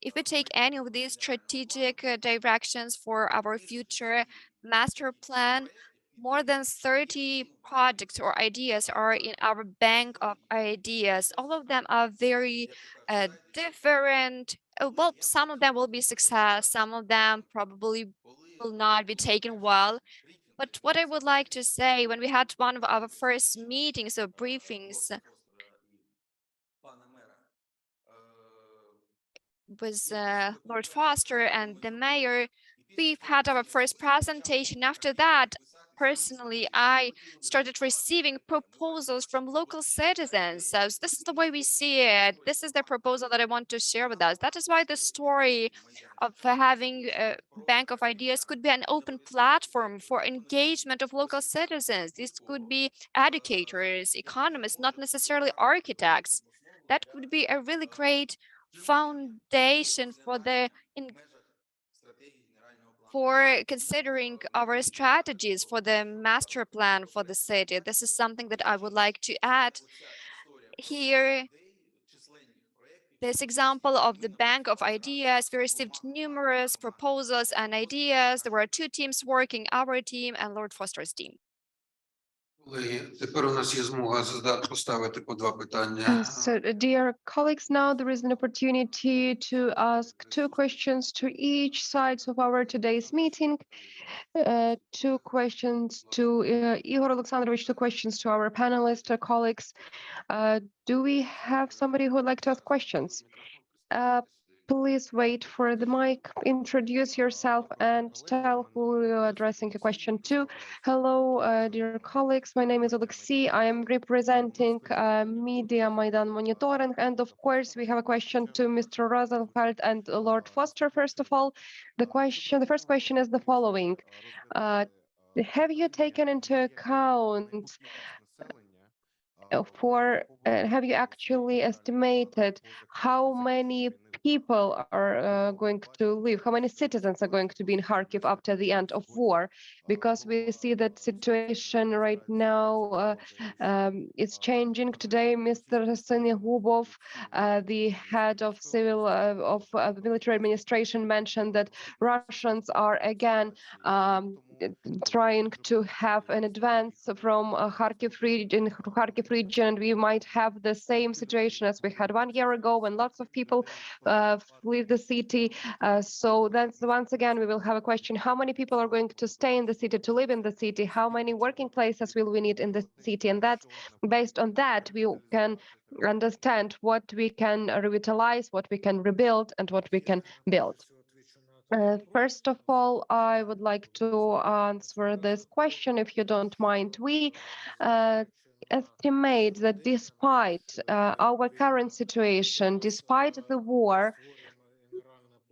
If we take any of these strategic directions for our future master plan, more than 30 projects or ideas are in our bank of ideas. All of them are very different. Well, some of them will be success, some of them probably will not be taken well. But what I would like to say, when we had one of our first meetings or briefings with Lord Foster and the mayor, we've had our first presentation. After that, personally, I started receiving proposals from local citizens. So this is the way we see it. This is the proposal that I want to share with us. That is why the story of having a bank of ideas could be an open platform for engagement of local citizens. This could be educators, economists, not necessarily architects. That could be a really great foundation for considering our strategies for the master plan for the city. This is something that I would like to add here. This example of the bank of ideas, we received numerous proposals and ideas. There were two teams working, our team and Lord Foster's team. Колеги, тепер у нас є змога поставити по два питання. So, dear colleagues, now there is an opportunity to ask two questions to each sides of our today's meeting. Two questions to Ihor Alexandrovich, two questions to our panelists, colleagues. Do we have somebody who would like to ask questions? Please wait for the mic, introduce yourself and tell who you're addressing a question to. Hello, dear colleagues. My name is Alexei. I am representing Media Maidan Monitoring. And of course, we have a question to Mr. Rozenfield and Lord Foster. First of all, the first question is the following. Have you taken into account have you actually estimated how many people are going to leave, how many citizens are going to be in Kharkiv after the end of war? Because we see that situation right now is changing. Today, Mr. Senyagubov, the head of military administration, mentioned that Russians are again trying to have an advance from Kharkiv region, and we might have the same situation as we had 1 year ago when lots of people leave the city. So that's once again, we will have a question: how many people are going to stay in the city, to live in the city? How many working places will we need in the city? And that's based on that, we can understand what we can revitalize, what we can rebuild, and what we can build. First of all, I would like to answer this question, if you don't mind. We estimate that despite our current situation, despite the war,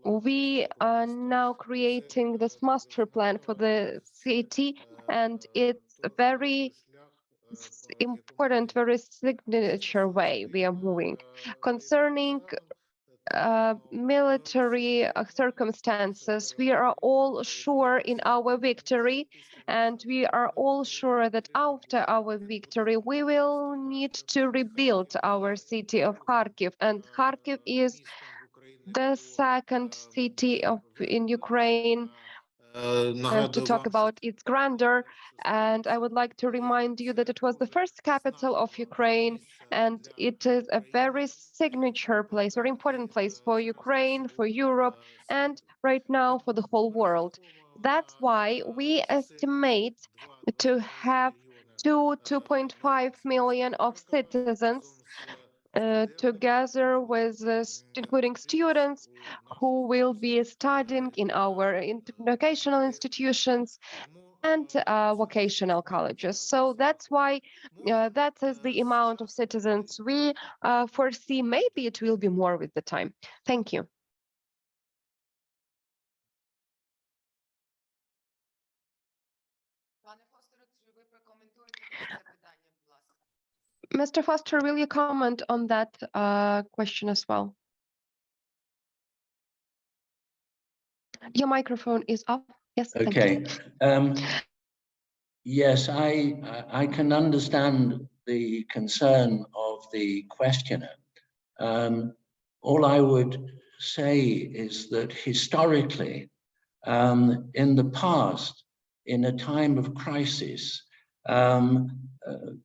we are now creating this master plan for the city, and it's a very important, very signature way we are moving. Concerning military circumstances, we are all sure in our victory, and we are all sure that after our victory, we will need to rebuild our city of Kharkiv. And Kharkiv is the second city in Ukraine to talk about its grandeur. And I would like to remind you that it was the first capital of Ukraine, and it is a very signature place, very important place for Ukraine, for Europe, and right now for the whole world. That's why we estimate to have 2.5 million of citizens together with including students who will be studying in our educational institutions and vocational colleges. So that's why that is the amount of citizens we foresee. Maybe it will be more with the time. Thank you. Mr. Foster, will you comment on that question as well? Your microphone is off. Yes. Okay. Yes, I can understand the concern of the questioner. All I would say is that historically, in the past, in a time of crisis,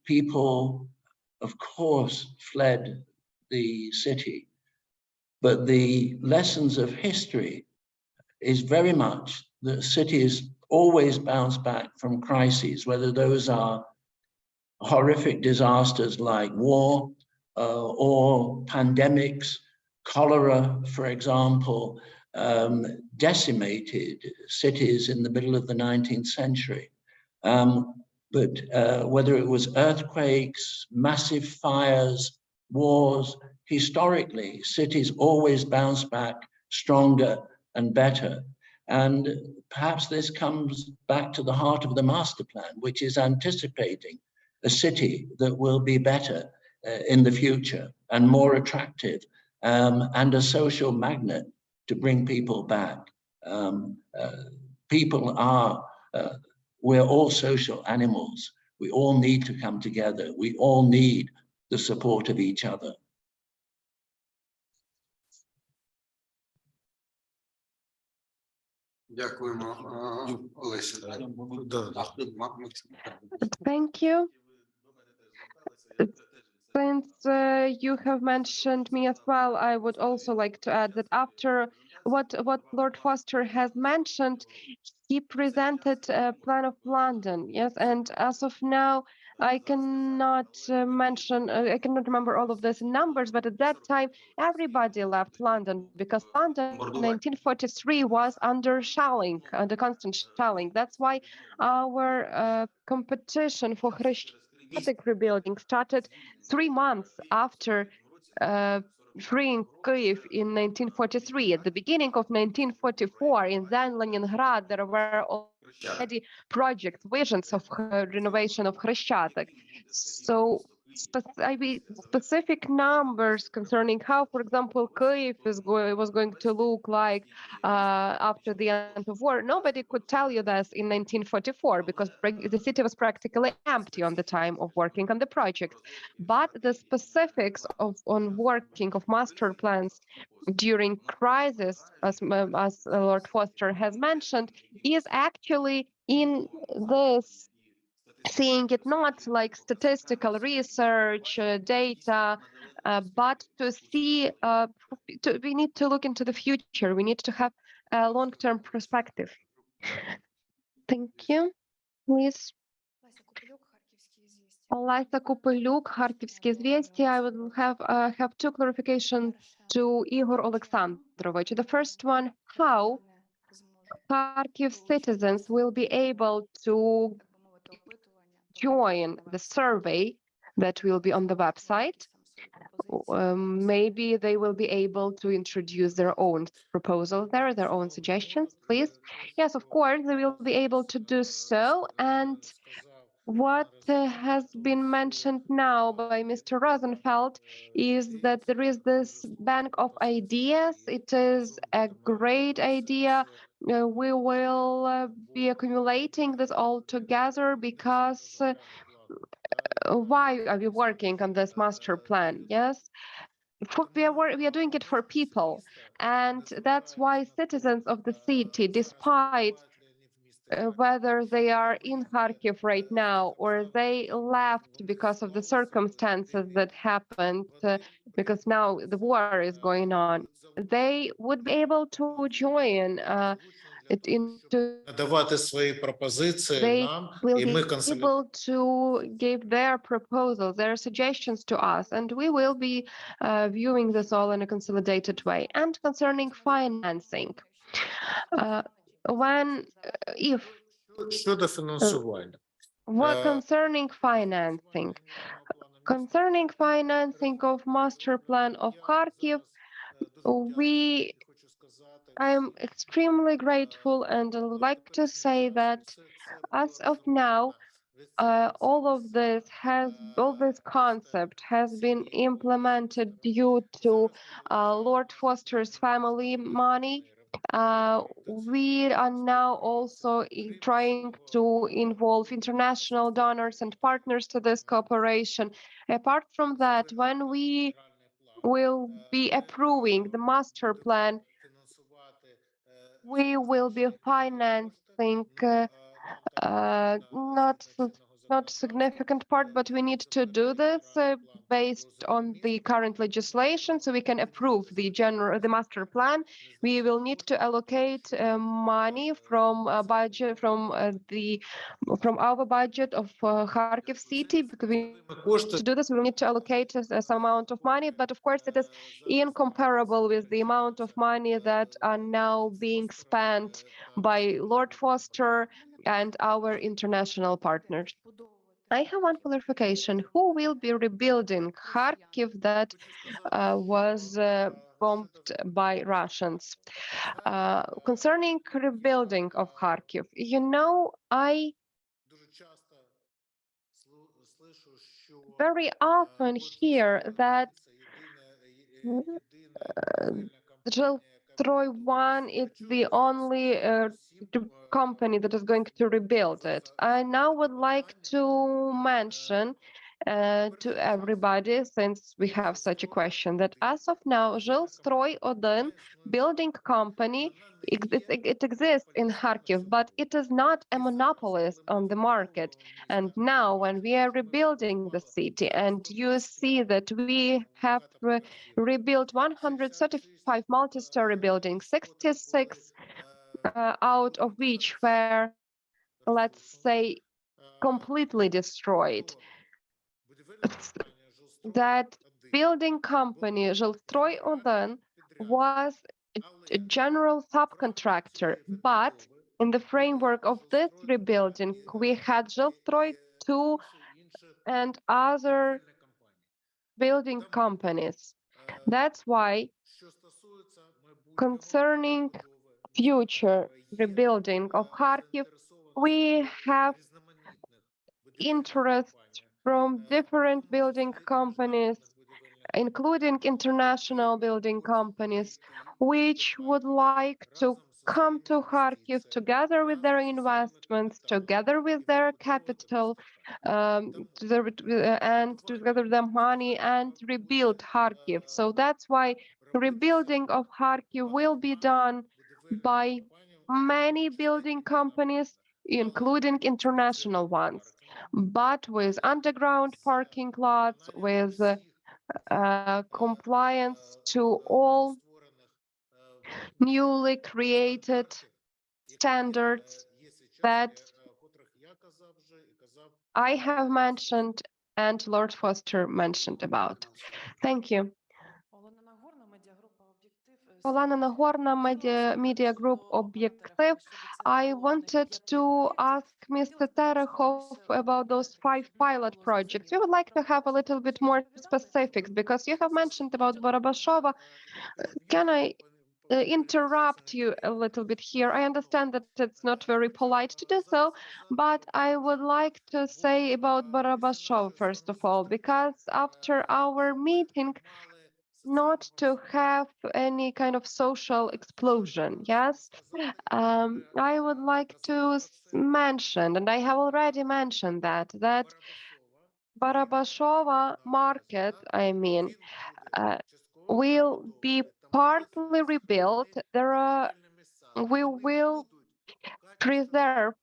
people, of course, fled the city. But the lessons of history is very much that cities always bounce back from crises, whether those are horrific disasters like war or pandemics. Cholera, for example, decimated cities in the middle of the 19th century. But whether it was earthquakes, massive fires, wars, historically, cities always bounce back stronger and better. And perhaps this comes back to the heart of the master plan, which is anticipating a city that will be better in the future and more attractive, and a social magnet to bring people back. People are, we're all social animals. We all need to come together. We all need the support of each other. Дякуємо, Олеся. Thank you. Since you have mentioned me as well, I would also like to add that after what Lord Foster has mentioned, he presented a plan of London. Yes, and as of now, I cannot I cannot remember all of these numbers, but at that time, everybody left London because London in 1943 was under shelling, under constant shelling. That's why our competition for Hryshchatyk rebuilding started 3 months after freeing Kyiv in 1943. At the beginning of 1944, in then Leningrad, there were already projects, visions of renovation of Hryshchatyk. So specific numbers concerning how, for example, Kyiv was going to look like after the end of war. Nobody could tell you this in 1944 because the city was practically empty on the time of working on the project. But the specifics on working of master plans during crisis, as Lord Foster has mentioned, is actually in this, seeing it not like statistical research, data, but to see, we need to look into the future. We need to have a long-term perspective. Thank you. Please. Olesa Kupeliuk, Kharkivsky Izvestia. I would have two clarifications to Ihor Alexandrovich. The first one, how Kharkiv citizens will be able to join the survey that will be on the website. Maybe they will be able to introduce their own proposals there, their own suggestions, please. Yes, of course, they will be able to do so. And what has been mentioned now by Mr. Rozenfield is that there is this bank of ideas. It is a great idea. We will be accumulating this all together because why are we working on this master plan? Yes, we are doing it for people, and that's why citizens of the city, despite whether they are in Kharkiv right now or they left because of the circumstances that happened, because now the war is going on, they would be able to join it into. Надавати свої пропозиції They нам, will і be ми able to give their proposals, their suggestions to us, and we will be viewing this all in a consolidated way. And concerning financing, щодо фінансування. Concerning financing of master plan of Kharkiv, I'm extremely grateful, and I would like to say that as of now, all this concept has been implemented due to Lord Foster's family money. We are now also trying to involve international donors and partners to this cooperation. Apart from that, when we will be approving the master plan, we will be financing not significant part, but we need to do this based on the current legislation, so we can approve the master plan. We will need to allocate money from budget from our budget of Kharkiv city, because to do this we will need to allocate some amount of money, but of course it is incomparable with the amount of money that are now being spent by Lord Foster and our international partners. I have one clarification. Who will be rebuilding Kharkiv that was bombed by Russians? Concerning rebuilding of Kharkiv, I very often hear that Жилстрой One is the only company that is going to rebuild it. I now would like to mention to everybody, since we have such a question, that as of now, Жилстрой Один building company, it exists in Kharkiv, but it is not a monopolist on the market. And now when we are rebuilding the city and you see that we have rebuilt 135 multi-story buildings, 66 out of which were, let's say, completely destroyed. That building company, Жилстрой Один, was a general subcontractor, but in the framework of this rebuilding, we had Жилстрой 2 and other building companies. That's why, concerning future rebuilding of Kharkiv, we have interest from different building companies, including international building companies, which would like to come to Kharkiv together with their investments, together with their capital, and together with their money, and rebuild Kharkiv. So that's why rebuilding of Kharkiv will be done by many building companies, including international ones, but with underground parking lots, with compliance to all newly created standards that I have mentioned and Lord Foster mentioned about. Thank you. Paola Nagorna Media Group Objective. I wanted to ask Mr. Terekhov about those 5 pilot projects. We would like to have a little bit more specifics because you have mentioned about Barabashova. Can I interrupt you a little bit here? I understand that it's not very polite to do so, but I would like to say about Barabashov first of all, because after our meeting, not to have any kind of social explosion. Yes, I would like to mention, and I have already mentioned that Barabashova market, will be partly rebuilt. We will preserve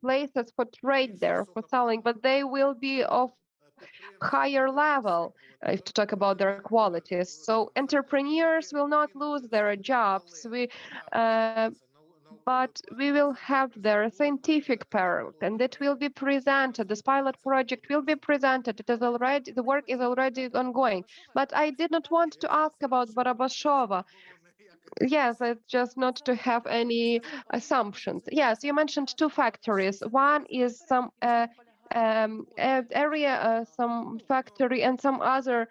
places for trade there, for selling, but they will be of higher level if to talk about their qualities. So entrepreneurs will not lose their jobs. But we will have their scientific park, and it will be presented. This pilot project will be presented. It is already, the work is already ongoing. But I did not want to ask about Barabashova. Yes, it's just not to have any assumptions. Yes, you mentioned 2 factories. One is some area, some factory, and some other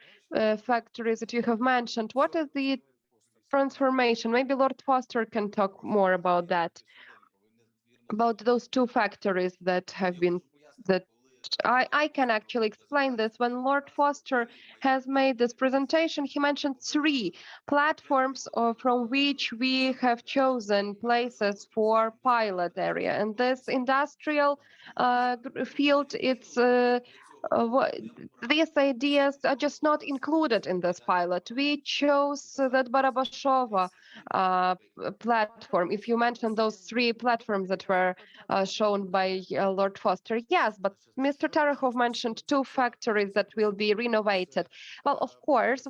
factories that you have mentioned. What is the transformation? Maybe Lord Foster can talk more about that, about those 2 factories that have been, that I can actually explain this. When Lord Foster has made this presentation, he mentioned 3 platforms from which we have chosen places for pilot area. And this industrial field, these ideas are just not included in this pilot. We chose that Barabashova platform. If you mentioned those 3 platforms that were shown by Lord Foster, yes, but Mr. Terekhov mentioned 2 factories that will be renovated. Well, of course,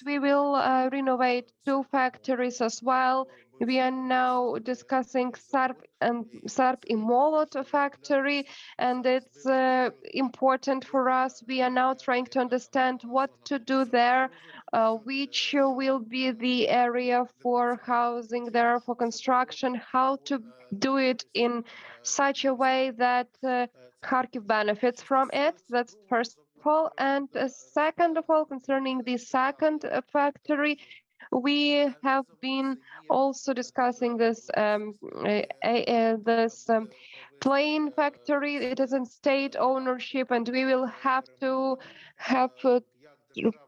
we will renovate 2 factories as well. We are now discussing SARP in Molot factory, and it's important for us. We are now trying to understand what to do there, which will be the area for housing there, for construction, how to do it in such a way that Kharkiv benefits from it. That's first of all. And second of all, concerning the second factory, we have been also discussing this plane factory. It is in state ownership, and we will have to have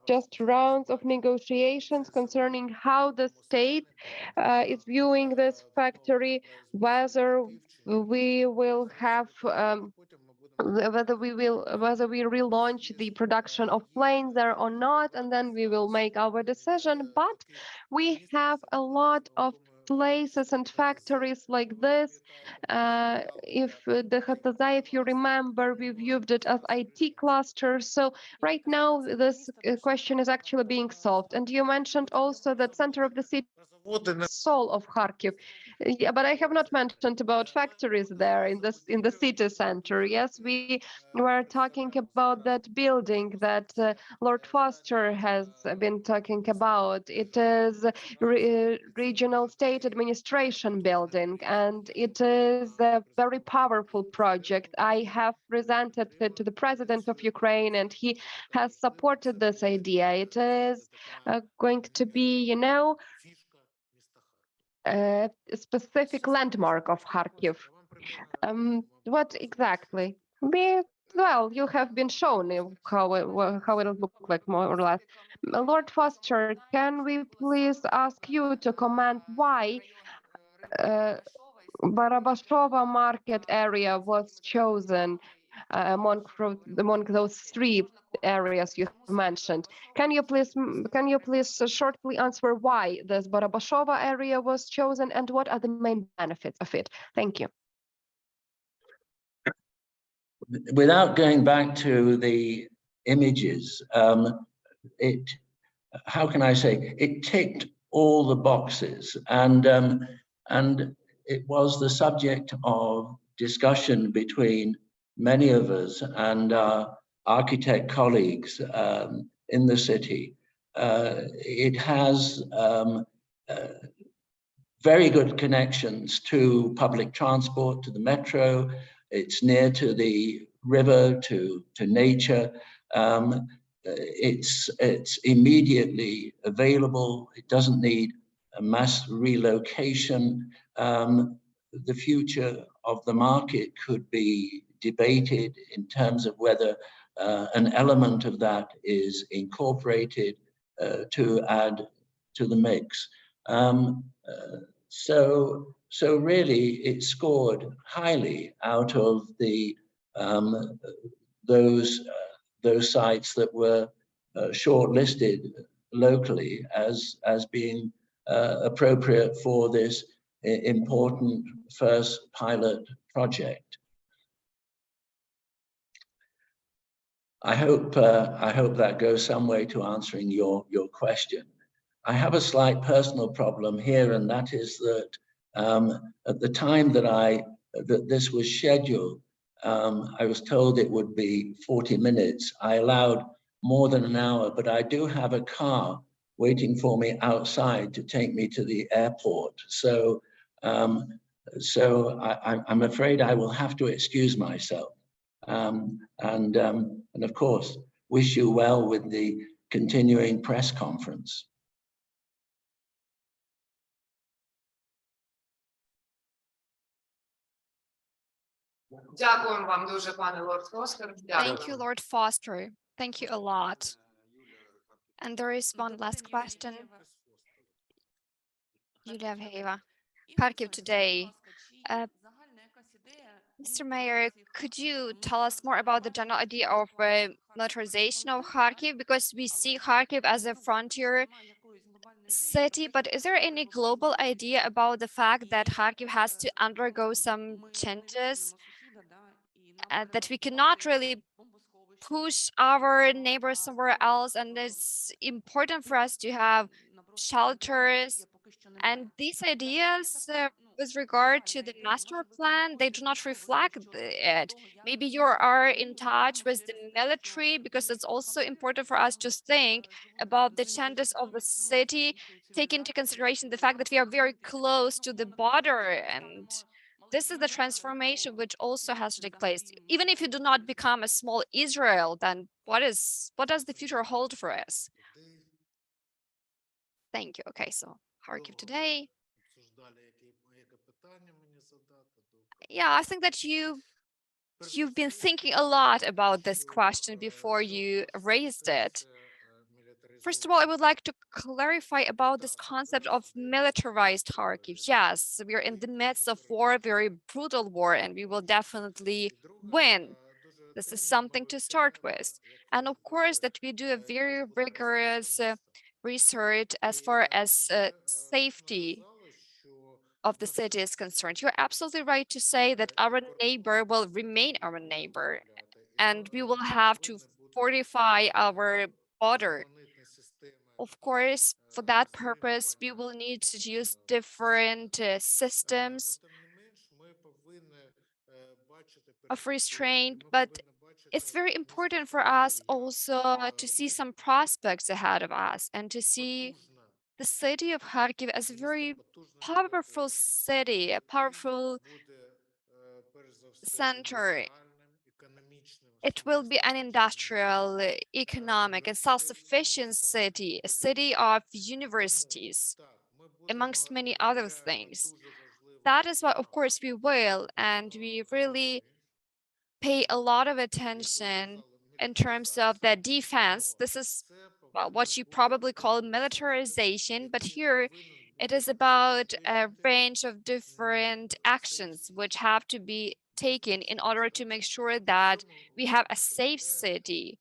just rounds of negotiations concerning how the state is viewing this factory, whether we will have whether we relaunch the production of planes there or not, and then we will make our decision. But we have a lot of places and factories like this. If the Hatazai, if you remember, we viewed it as IT clusters. So right now, this question is actually being solved. And you mentioned also that center of the city, soul of Kharkiv. Yeah, but I have not mentioned about factories there in the city center. Yes, we were talking about that building that Lord Foster has been talking about. It is regional state administration building, and it is a very powerful project. I have presented it to the president of Ukraine, and he has supported this idea. It is going to be, a specific landmark of Kharkiv. What exactly? Well, you have been shown how it'll look like, more or less. Lord Foster, can we please ask you to comment why Barabashova market area was chosen among those three areas you mentioned? Can you please shortly answer why this Barabashova area was chosen and what are the main benefits of it? Thank you. Without going back to the images, how can I say, it ticked all the boxes, and it was the subject of discussion between many of us and our architect colleagues in the city. It has very good connections to public transport, to the metro. It's near to the river, to nature. It's immediately available. It doesn't need a mass relocation. The future of the market could be debated in terms of whether an element of that is incorporated to add to the mix. So really, it scored highly out of the those sites that were shortlisted locally as being appropriate for this important first pilot project. I hope that goes some way to answering your question. I have a slight personal problem here, and that is that at the time that this was scheduled, I was told it would be 40 minutes. I allowed more than an hour, but I do have a car waiting for me outside to take me to the airport. So I'm afraid I will have to excuse myself. And of course, wish you well with the continuing press conference. Дякуємо вам дуже, пане Лорд Фостер. Thank you, Lord Foster. Thank you a lot. And there is one last question. Yulia Avgeeva, Kharkiv today. Mr. Mayor, could you tell us more about the general idea of militarization of Kharkiv? Because we see Kharkiv as a frontier city, but is there any global idea about the fact that Kharkiv has to undergo some changes, that we cannot really push our neighbors somewhere else, and it's important for us to have shelters, and these ideas with regard to the master plan, they do not reflect it. Maybe you are in touch with the military, because it's also important for us to think about the changes of the city, take into consideration the fact that we are very close to the border, and this is the transformation which also has to take place. Even if you do not become a small Israel, then what does the future hold for us? Thank you. Okay, so Kharkiv today. Yeah, I think that you've been thinking a lot about this question before you raised it. First of all, I would like to clarify about this concept of militarized Kharkiv. Yes, we are in the midst of war, very brutal war, and we will definitely win. This is something to start with. And of course, that we do a very rigorous research as far as safety of the city is concerned. You're absolutely right to say that our neighbor will remain our neighbor, and we will have to fortify our border. Of course, for that purpose, we will need to use different systems of restraint, but it's very important for us also to see some prospects ahead of us and to see the city of Kharkiv as a very powerful city, a powerful center. It will be an industrial, economic, and self-sufficient city, a city of universities, amongst many other things. That is what, of course, we will, and we really pay a lot of attention in terms of the defense. This is what you probably call militarization, but here it is about a range of different actions which have to be taken in order to make sure that we have a safe city.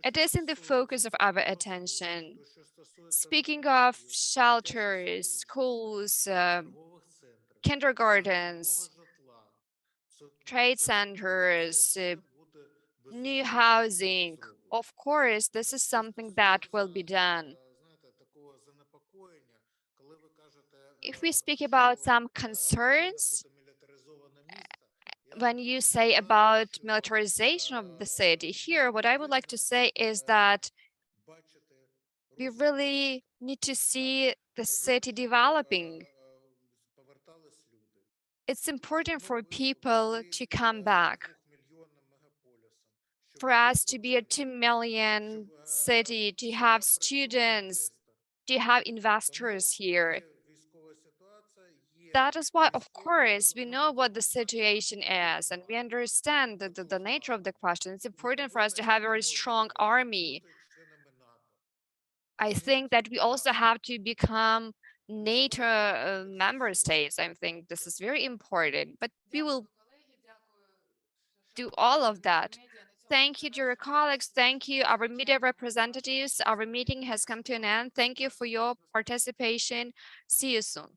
It is in the focus of our attention. Speaking of shelters, schools, kindergartens, trade centers, new housing, of course, this is something that will be done. If we speak about some concerns, when you say about militarization of the city here, what I would like to say is that we really need to see the city developing. It's important for people to come back, for us to be a 2 million city, to have students, to have investors here. That is why, of course, we know what the situation is and we understand the nature of the question. It's important for us to have a very strong army. I think that we also have to become NATO member states. I think this is very important, but we will do all of that. Thank you, dear colleagues. Thank you, our media representatives. Our meeting has come to an end. Thank you for your participation. See you soon.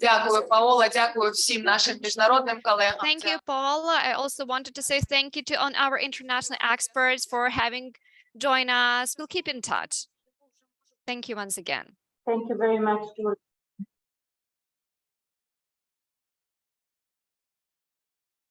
Дякую, Паола. Дякую всім нашим міжнародним колегам. Thank you, Paola. I also wanted to say thank you to on our international experts for having joined us. We'll keep in touch. Thank you once again. Thank you very much, Julie.